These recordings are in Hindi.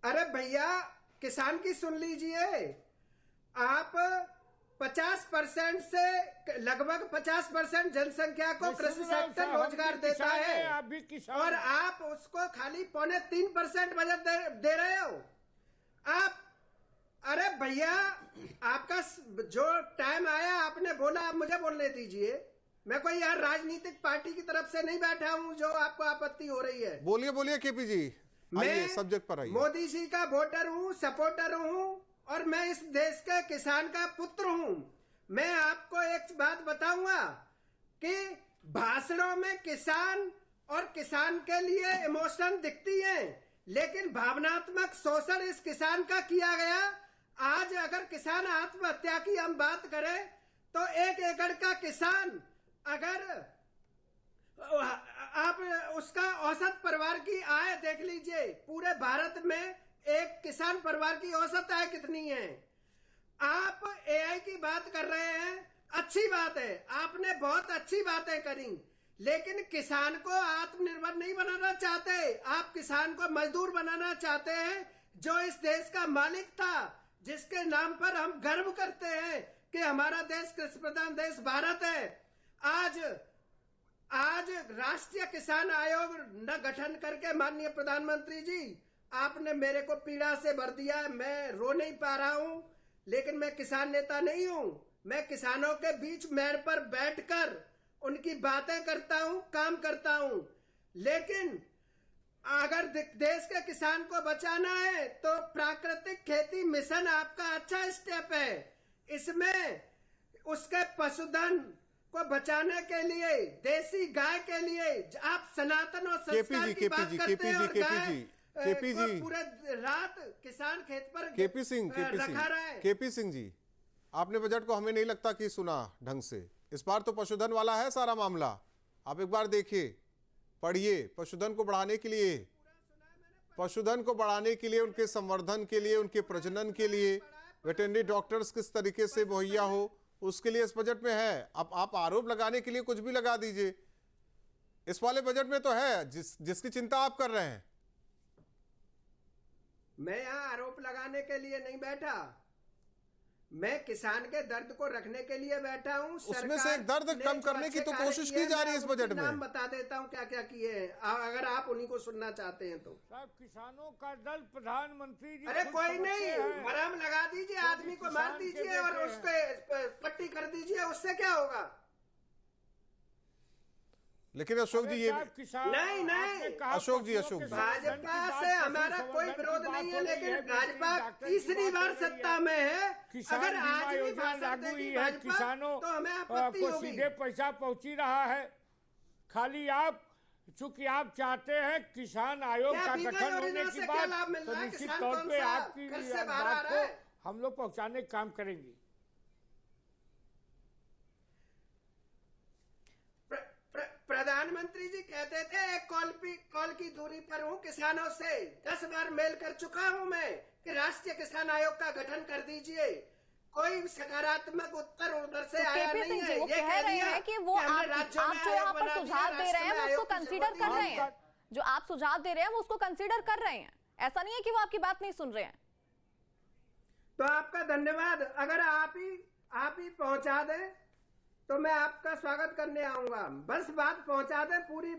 अरे भैया, किसान की सुन लीजिए। आप 50% से लगभग 50% जनसंख्या को कृषि सेक्टर रोजगार देता है और आप उसको खाली 3.25% बजट दे रहे हो आप। अरे भैया, आपका जो टाइम आया आपने बोला, आप मुझे बोलने दीजिए। मैं कोई यार राजनीतिक पार्टी की तरफ से नहीं बैठा हूं जो आपको आपत्ति हो रही है। बोलिए बोलिए केपी जी, आइए सब्जेक्ट पर आइए। मोदी जी का वोटर हूं, सपोर्टर हूं और मैं इस देश के किसान का पुत्र हूं। मैं आपको एक बात बताऊंगा कि भाषणों में किसान और किसान के लिए इमोशन दिखती है, लेकिन भावनात्मक शोषण इस किसान का किया गया। आज अगर किसान आत्महत्या की हम बात करें तो 1 एकड़ का किसान, अगर आप उसका औसत परिवार की आय देख लीजिए, पूरे भारत में एक किसान परिवार की औसत आय कितनी है। आप एआई की बात कर रहे हैं, अच्छी बात है, आपने बहुत अच्छी बातें करी, लेकिन किसान को आत्मनिर्भर नहीं बनाना चाहते। आप किसान को मजदूर बनाना चाहते हैं, जो इस देश का मालिक था, जिसके नाम पर हम गर्व करते हैं कि हमारा देश कृषि प्रधान देश भारत है। आज राष्ट्रीय किसान आयोग न गठन करके माननीय प्रधानमंत्री जी, आपने मेरे को पीड़ा से भर दिया। मैं रो नहीं पा रहा हूं, लेकिन मैं किसान नेता नहीं हूं। मैं किसानों के बीच मेड़ पर बैठकर उनकी बातें करता हूं, काम करता हूं। लेकिन अगर देश के किसान को बचाना है तो प्राकृतिक खेती मिशन आपका अच्छा स्टेप है। इसमें उसके पशुधन को बचाने के लिए, देसी गाय के लिए आप सनातन और संस्कार की बात करते हैं और गाय पूरे रात किसान खेत पर रखा रहा है। केपी सिंह जी, आपने बजट को हमें नहीं लगता कि सुना ढंग से। इस बार तो पशुधन वाला है सारा मामला, आप एक बार देखिए, पढ़िए। पशुधन को बढ़ाने के लिए, उनके संवर्धन के लिए, उनके प्रजनन के लिए वेटरनरी डॉक्टर्स किस तरीके से मुहैया हो, उसके लिए इस बजट में है। अब आप आरोप लगाने के लिए कुछ भी लगा दीजिए, इस वाले बजट में तो है जिसकी चिंता आप कर रहे हैं। मैं यहां आरोप लगाने के लिए नहीं बैठा, मैं किसान के दर्द को रखने के लिए बैठा हूं। उसमें से एक दर्द कम करने की तो कोशिश की जा रही है इस बजट में। नाम बता देता हूं क्या क्या किए हैं, अगर आप उन्हीं को सुनना चाहते हैं तो। साहब, किसानों का दल प्रधानमंत्री जी, अरे कोई नहीं, मरहम लगा दीजिए, आदमी को मार दीजिए और उसको पट्टी कर दीजिए, उससे क्या होगा। लेकिन अशोक जी ये नहीं अशोक जी भाजपा से हमारा कोई विरोध नहीं है, लेकिन भाजपा तीसरी बार सत्ता में है। अगर आज भी लागू हुई है, किसानों तो हमें आपत्ति को होगी। सीधे पैसा पहुंची रहा है। खाली आप, चूंकि आप चाहते हैं किसान आयोग का गठन होने की बात, तो निश्चित तौर पे आपकी बात को हम लोग पहुंचाने का काम करेंगे। प्रधानमंत्री जी कहते थे एक कॉल की दूरी पर हूं किसानों से। 10 बार मेल कर चुका हूं मैं कि राष्ट्रीय किसान आयोग का गठन कर दीजिए। कोई सकारात्मक उत्तर उधर से आया नहीं है। वो कह रहे हैं कि वो आप जो यहाँ पर सुझाव दे रहे हैं वो उसको कंसीडर कर रहे हैं। जो आप सुझाव दे रहे हैं वो उसको कंसीडर कर रहे हैं। ऐसा नहीं है कि वो आपकी बात नहीं सुन रहे हैं। तो आपका धन्यवाद। अगर आप ही पहुंचा दें तो मैं आपका स्वागत करने आऊंगा। बस बात पहुंचा दें, पूरी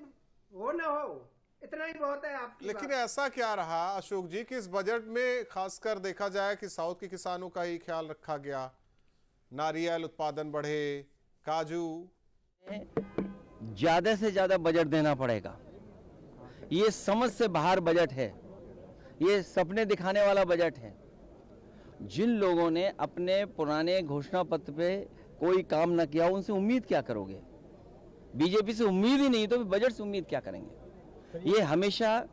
हो न हो, इतना ही बहुत है आपकी। लेकिन ऐसा क्या रहा अशोक जी कि इस बजट में खासकर देखा जाए कि साउथ के किसानों का ही ख्याल रखा गया, नारियल उत्पादन बढ़े, काजू। ज्यादा से ज्यादा बजट देना पड़ेगा। ये समझ से बाहर बजट है, ये सपने दिखाने वाला बजट है। जिन लोगों ने अपने पुराने घोषणा पत्र पे कोई काम न किया, उनसे उम्मीद क्या करोगे। बीजेपी से उम्मीद ही नहीं तो बजट से उम्मीद क्या करेंगे। ये हमेशा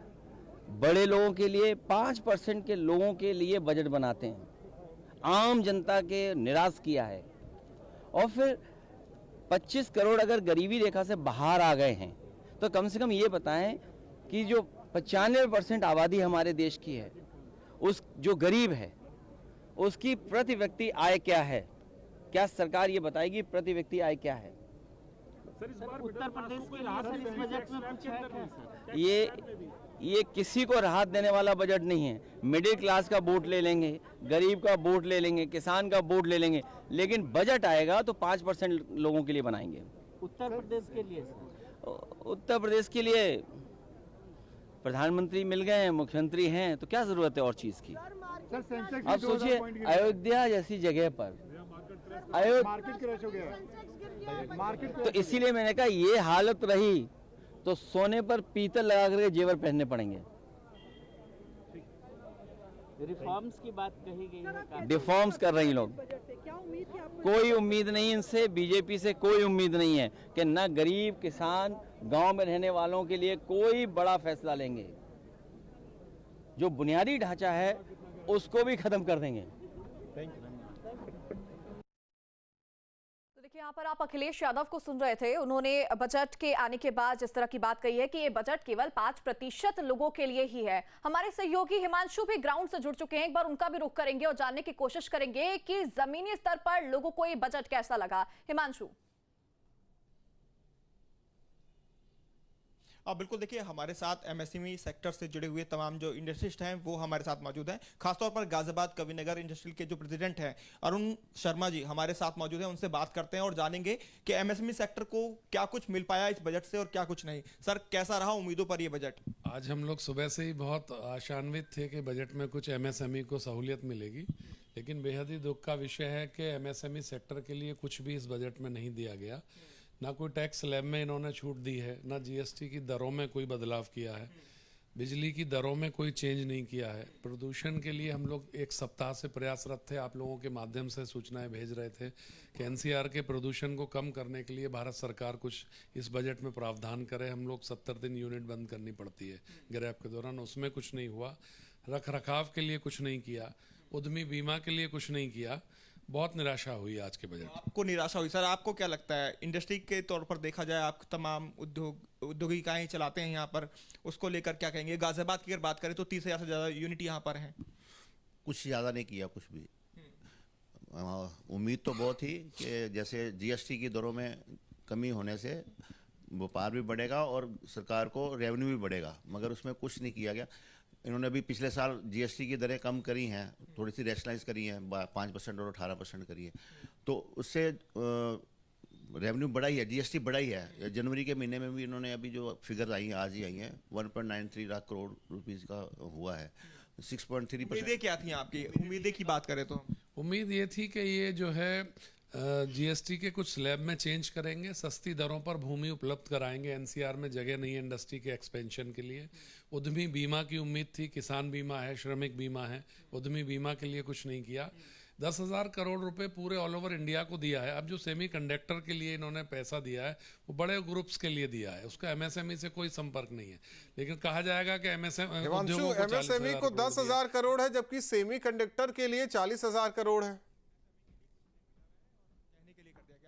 बड़े लोगों के लिए, 5% के लोगों के लिए बजट बनाते हैं, आम जनता के निराश किया है। और फिर 25 करोड़ अगर गरीबी रेखा से बाहर आ गए हैं तो कम से कम ये बताएं कि जो 95% आबादी हमारे देश की है, उस जो गरीब है उसकी प्रति व्यक्ति आय क्या है। क्या सरकार ये बताएगी प्रति व्यक्ति आय क्या है। सर, इस बार उत्तर प्रदेश के इस बजट में कुछ है क्या सर? ये ये किसी को राहत देने वाला बजट नहीं है। मिडिल क्लास का वोट ले लेंगे, गरीब का वोट ले लेंगे, किसान का वोट ले लेंगे, लेकिन बजट आएगा तो 5% लोगों के लिए बनाएंगे। उत्तर प्रदेश के लिए उत्तर प्रदेश के लिए प्रधानमंत्री मिल गए हैं, मुख्यमंत्री हैं, तो क्या जरूरत है और चीज की। अब सोचिए अयोध्या जैसी जगह पर तो इसीलिए मैंने कहा ये हालत रही तो सोने पर पीतल लगा करके जेवर पहनने पड़ेंगे। रिफॉर्म्स की बात कही गई है, रिफॉर्म्स कर रही लोग, कोई उम्मीद नहीं इनसे, बीजेपी से कोई उम्मीद नहीं है कि ना गरीब किसान गांव में रहने वालों के लिए कोई बड़ा फैसला लेंगे। जो बुनियादी ढांचा है उसको भी खत्म कर देंगे। देखिए यहाँ पर आप अखिलेश यादव को सुन रहे थे। उन्होंने बजट के आने के बाद जिस तरह की बात कही है कि ये बजट केवल 5% लोगों के लिए ही है। हमारे सहयोगी हिमांशु भी ग्राउंड से जुड़ चुके हैं, एक बार उनका भी रुख करेंगे और जानने की कोशिश करेंगे कि जमीनी स्तर पर लोगों को ये बजट कैसा लगा। हिमांशु। बिल्कुल, देखिए हमारे साथ एमएसएमई सेक्टर से जुड़े हुए तमाम जो इंडस्ट्रिस्ट हैं वो हमारे साथ मौजूद हैं। खासतौर पर गाजियाबाद कविनगर इंडस्ट्रियल के जो प्रेसिडेंट हैं अरुण शर्मा जी हमारे साथ मौजूद हैं। उनसे बात करते हैं और जानेंगे कि एमएसएमई सेक्टर को क्या कुछ मिल पाया इस बजट से और क्या कुछ नहीं। सर, कैसा रहा उम्मीदों पर ये बजट? आज हम लोग सुबह से ही बहुत आशान्वित थे कि बजट में कुछ एमएसएमई को सहूलियत मिलेगी, लेकिन बेहद ही दुख का विषय है कि एमएसएमई सेक्टर के लिए कुछ भी इस बजट में नहीं दिया गया। ना कोई टैक्स स्लैब में इन्होंने छूट दी है, ना जीएसटी की दरों में कोई बदलाव किया है, बिजली की दरों में कोई चेंज नहीं किया है। प्रदूषण के लिए हम लोग एक सप्ताह से प्रयासरत थे, आप लोगों के माध्यम से सूचनाएं भेज रहे थे कि एनसीआर के प्रदूषण को कम करने के लिए भारत सरकार कुछ इस बजट में प्रावधान करे। हम लोग 70 दिन यूनिट बंद करनी पड़ती है गैप के दौरान, उसमें कुछ नहीं हुआ। रख रखाव के लिए कुछ नहीं किया, उद्यमी बीमा के लिए कुछ नहीं किया। बहुत निराशा हुई आज के बजट। आपको निराशा हुई? सर, आपको क्या लगता है इंडस्ट्री के तौर पर देखा जाए, आप तमाम उद्योग इकाएं चलाते हैं यहाँ पर, उसको लेकर क्या कहेंगे? गाजियाबाद की अगर बात करें तो 30,000 से ज़्यादा यूनिट यहाँ पर हैं। कुछ ज़्यादा नहीं किया कुछ भी। उम्मीद तो बहुत थी कि जैसे जीएसटी की दरों में कमी होने से व्यापार भी बढ़ेगा और सरकार को रेवेन्यू भी बढ़ेगा, मगर उसमें कुछ नहीं किया गया। इन्होंने अभी पिछले साल जीएसटी की दरें कम करी हैं, थोड़ी सी रैशनलाइज करी हैं, 5% और 18% करी है, तो उससे रेवेन्यू बढ़ा ही है, जीएसटी बढ़ा ही है। जनवरी के महीने में भी इन्होंने अभी जो फिगर आई हैं आज ही आई हैं 1.93 लाख करोड़ रुपीस का हुआ है, 6.3%। उम्मीदें क्या थी आपकी? उम्मीदें की बात करें तो उम्मीद ये थी कि ये जो है जीएसटी के कुछ स्लैब में चेंज करेंगे, सस्ती दरों पर भूमि उपलब्ध कराएंगे, एनसीआर में जगह नहीं है इंडस्ट्री के एक्सपेंशन के लिए। उद्यमी बीमा की उम्मीद थी, किसान बीमा है, श्रमिक बीमा है, उद्यमी बीमा के लिए कुछ नहीं किया। 10,000 करोड़ रुपए पूरे ऑल ओवर इंडिया को दिया है। अब जो सेमीकंडक्टर के लिए इन्होंने पैसा दिया है वो बड़े ग्रुप्स के लिए दिया है, उसका एमएसएमई से कोई संपर्क नहीं है। लेकिन कहा जाएगा कि एमएसएमई को 10,000 करोड़ है, जबकि सेमीकंडक्टर के लिए 40,000 करोड़ है।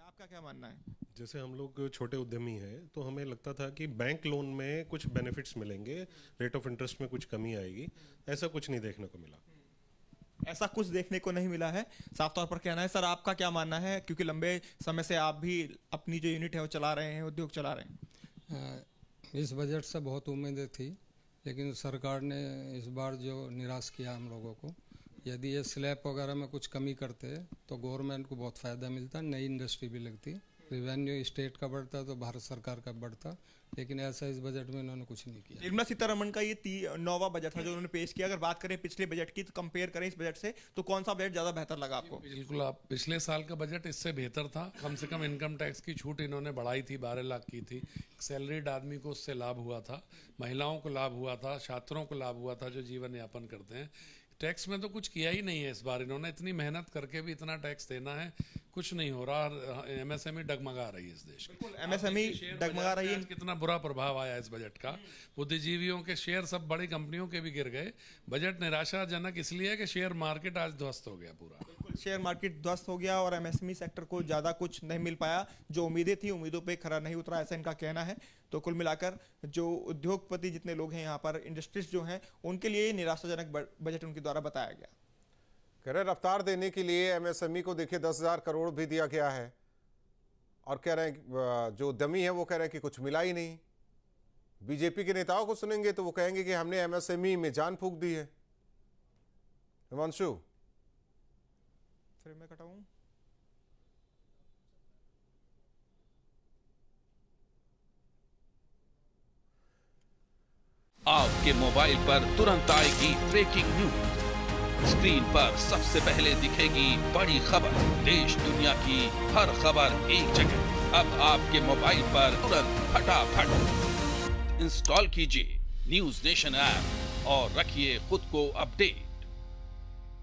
आपका क्या मानना है? जैसे हम लोग छोटे उद्यमी हैं तो हमें लगता था कि बैंक लोन में कुछ बेनिफिट्स मिलेंगे, रेट ऑफ इंटरेस्ट में कुछ कमी आएगी, ऐसा कुछ नहीं देखने को मिला। ऐसा कुछ देखने को नहीं मिला है, साफ तौर पर कहना है। सर, आपका क्या मानना है, क्योंकि लंबे समय से आप भी अपनी जो यूनिट है वो चला रहे हैं, उद्योग चला रहे हैं? इस बजट से बहुत उम्मीदें थी, लेकिन सरकार ने इस बार जो निराश किया हम लोगों को। यदि ये स्लैब वगैरह में कुछ कमी करते तो गवर्नमेंट को बहुत फ़ायदा मिलता, नई इंडस्ट्री भी लगती, रेवेन्यू स्टेट का बढ़ता तो भारत सरकार का बढ़ता, लेकिन ऐसा इस बजट में इन्होंने कुछ नहीं किया। निर्मला सीतारमण का ये 9वां बजट था जो उन्होंने पेश किया। अगर बात करें पिछले बजट की तो कंपेयर करें इस बजट से, तो कौन सा बजट ज़्यादा बेहतर लगा आपको? बिल्कुल, आप पिछले साल का बजट इससे बेहतर था। कम से कम इनकम टैक्स की छूट इन्होंने बढ़ाई थी, 12 लाख की थी। सैलरीड आदमी को उससे लाभ हुआ था, महिलाओं को लाभ हुआ था, छात्रों को लाभ हुआ था जो जीवन यापन करते हैं। टैक्स में तो कुछ किया ही नहीं है इस बार इन्होंने। इतनी मेहनत करके भी इतना टैक्स देना है, कुछ नहीं हो रहा। एमएसएमई डगमगा रही है इस देश की। एमएसएमई डगमगा रही है। कितना बुरा प्रभाव आया इस बजट का। बुद्धिजीवियों के शेयर सब बड़ी कंपनियों के भी गिर गए। बजट निराशाजनक इसलिए कि शेयर मार्केट आज ध्वस्त हो गया पूरा। शेयर मार्केट ध्वस्त हो गया और एमएसएमई सेक्टर को ज़्यादा कुछ नहीं मिल पाया। जो उम्मीदें थी उम्मीदों पे खरा नहीं उतरा, ऐसा इनका कहना है। तो कुल मिलाकर जो उद्योगपति जितने लोग हैं यहाँ पर, इंडस्ट्रीज जो हैं, उनके लिए निराशाजनक बजट उनके द्वारा बताया गया। कह रहे रफ्तार देने के लिए एमएसएमई को देखिए 10,000 करोड़ भी दिया गया है और कह रहे हैं जो उद्यमी है वो कह रहे हैं कि कुछ मिला ही नहीं। बीजेपी के नेताओं को सुनेंगे तो वो कहेंगे कि हमने एमएसएमई में जान फूंक दी है। हिमांशु, फिर मैं कटाऊं। आपके मोबाइल पर तुरंत आएगी ब्रेकिंग न्यूज। स्क्रीन पर सबसे पहले दिखेगी बड़ी खबर। देश दुनिया की हर खबर एक जगह। अब आपके मोबाइल पर तुरंत फटाफट इंस्टॉल कीजिए न्यूज नेशन ऐप और रखिए खुद को अपडेट।